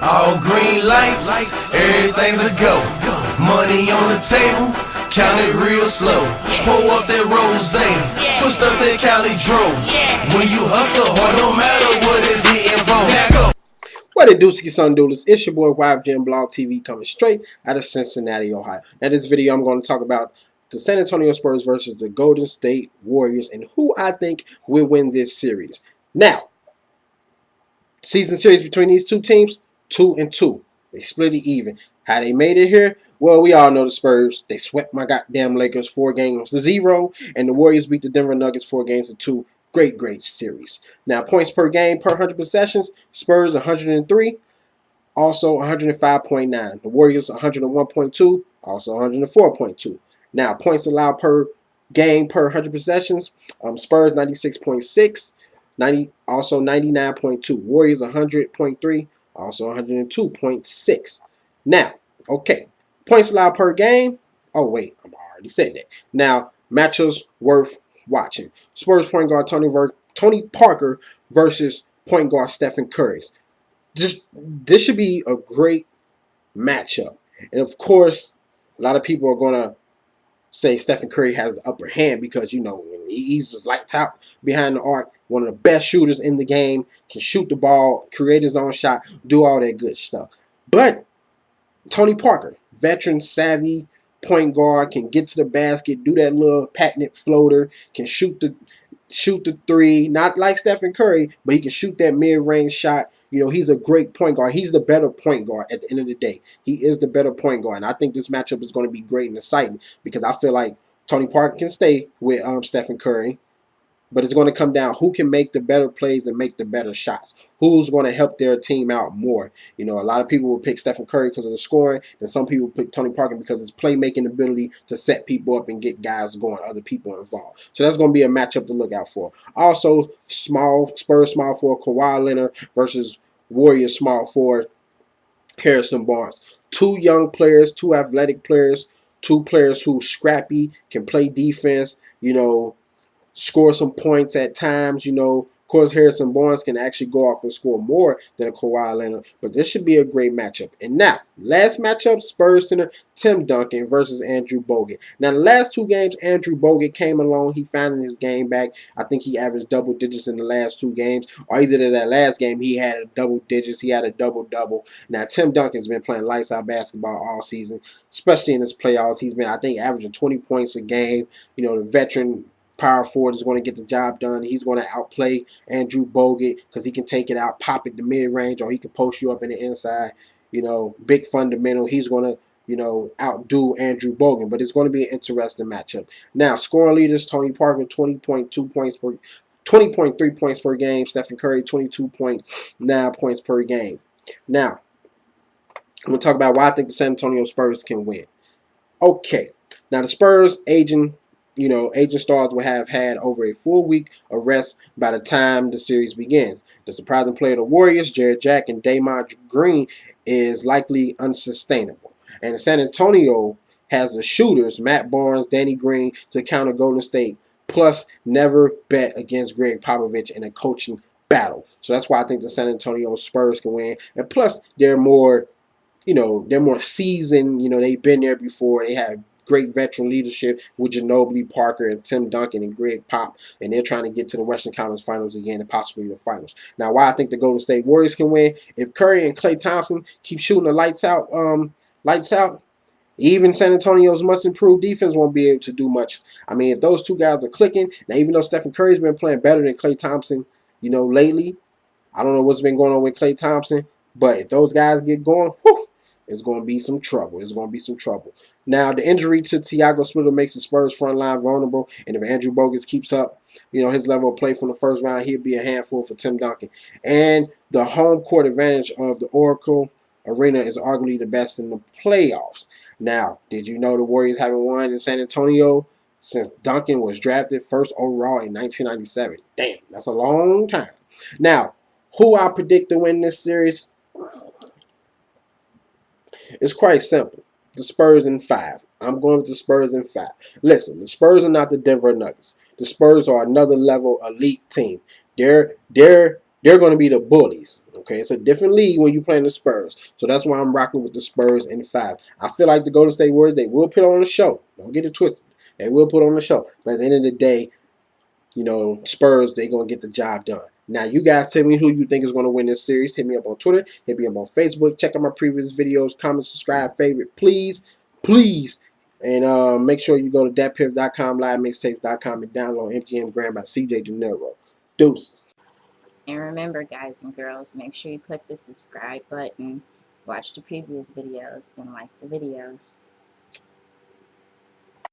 All green lights, everything's a go. Money on the table, count it real slow. Pull up that rosé, twist up that Cali Dro. When you hustle hard, no matter what is hitting for. Now go. What it do, son doodles? It's your boy YfgmBlogTv coming straight out of Cincinnati, Ohio. Now, this video I'm going to talk about the San Antonio Spurs versus the Golden State Warriors and who I think will win this series. Now, season series between these two teams, 2-2. They split it even. How they made it here? Well, we all know the Spurs. They swept my goddamn Lakers 4-0, and the Warriors beat the Denver Nuggets 4-2. Great series. Now, points per game per 100 possessions, Spurs 103, also 105.9. The Warriors 101.2, also 104.2. Now, points allowed per game per 100 possessions, Spurs 96.6, also 99.2. Warriors 100.3, also 102.6. Now, okay, points allowed per game. Oh, wait, I already said that. Now, matchups worth watching. Spurs point guard Tony Parker versus point guard Stephen Curry. This should be a great matchup. And of course, a lot of people are going to say Stephen Curry has the upper hand because, you know, he's just lights out behind the arc. One of the best shooters in the game. Can shoot the ball, create his own shot, do all that good stuff. But Tony Parker, veteran, savvy point guard, can get to the basket, do that little patented floater, can shoot the three, not like Stephen Curry, but he can shoot that mid-range shot. You know, he's a great point guard. He's the better point guard at the end of the day. He is the better point guard. And I think this matchup is going to be great and exciting because I feel like Tony Parker can stay with Stephen Curry. But it's going to come down who can make the better plays and make the better shots. Who's going to help their team out more. You know, a lot of people will pick Stephen Curry because of the scoring. And some people pick Tony Parker because of his playmaking ability to set people up and get guys going, other people involved. So that's going to be a matchup to look out for. Also, Spurs small forward Kawhi Leonard versus Warriors small forward Harrison Barnes. Two young players, two athletic players, two players who scrappy, can play defense, you know, score some points at times, you know. Of course, Harrison Barnes can actually go off and score more than a Kawhi Leonard, but this should be a great matchup. And now, last matchup, Spurs center Tim Duncan versus Andrew Bogut. Now, the last two games, Andrew Bogut came along. He found his game back. I think he averaged double digits in the last two games, or either that last game he had a double digits, he had a double-double. Now, Tim Duncan's been playing lights-out basketball all season, especially in his playoffs. He's been, I think, averaging 20 points a game. You know, the veteran power forward is going to get the job done. He's going to outplay Andrew Bogut because he can take it out, pop it to mid-range, or he can post you up in the inside. You know, big fundamental. He's going to, you know, outdo Andrew Bogut, but it's going to be an interesting matchup. Now, scoring leaders, Tony Parker, 20.3 points per game. Stephen Curry, 22.9 points per game. Now, I'm going to talk about why I think the San Antonio Spurs can win. Okay. Now, the Spurs aging stars will have had over a full week of rest by the time the series begins. The surprising player of the Warriors, Jared Jack and Draymond Green, is likely unsustainable. And San Antonio has the shooters, Matt Barnes, Danny Green, to counter Golden State. Plus, never bet against Greg Popovich in a coaching battle. So that's why I think the San Antonio Spurs can win. And plus, they're more seasoned. You know, they've been there before. They have great veteran leadership with Ginobili, Parker, and Tim Duncan and Greg Pop, and they're trying to get to the Western Conference Finals again and possibly the Finals. Now, why I think the Golden State Warriors can win? If Curry and Klay Thompson keep shooting the lights out, even San Antonio's much improved defense won't be able to do much. I mean, if those two guys are clicking, now even though Stephen Curry's been playing better than Klay Thompson, you know, lately, I don't know what's been going on with Klay Thompson, but if those guys get going, whew, it's going to be some trouble. It's going to be some trouble. Now, the injury to Thiago Splitter makes the Spurs front line vulnerable, and if Andrew Bogut keeps up, you know, his level of play from the first round, he'll be a handful for Tim Duncan. And the home court advantage of the Oracle Arena is arguably the best in the playoffs. Now, did you know the Warriors haven't won in San Antonio since Duncan was drafted first overall in 1997? Damn, that's a long time. Now, who I predict to win this series? It's quite simple. The Spurs in 5. I'm going with the Spurs in 5. Listen, the Spurs are not the Denver Nuggets. The Spurs are another level elite team. They're They're going to be the bullies. Okay, it's a different league when you're playing the Spurs. So that's why I'm rocking with the Spurs in 5. I feel like the Golden State Warriors, they will put on a show. Don't get it twisted. They will put on a show. But at the end of the day, you know, Spurs, they're going to get the job done. Now, you guys tell me who you think is going to win this series. Hit me up on Twitter. Hit me up on Facebook. Check out my previous videos. Comment, subscribe, favorite, please. Please. And make sure you go to datpiff.com, livemixtapes.com, and download MGM Grand by CJ De Niro. Deuces. And remember, guys and girls, make sure you click the subscribe button, watch the previous videos, and like the videos.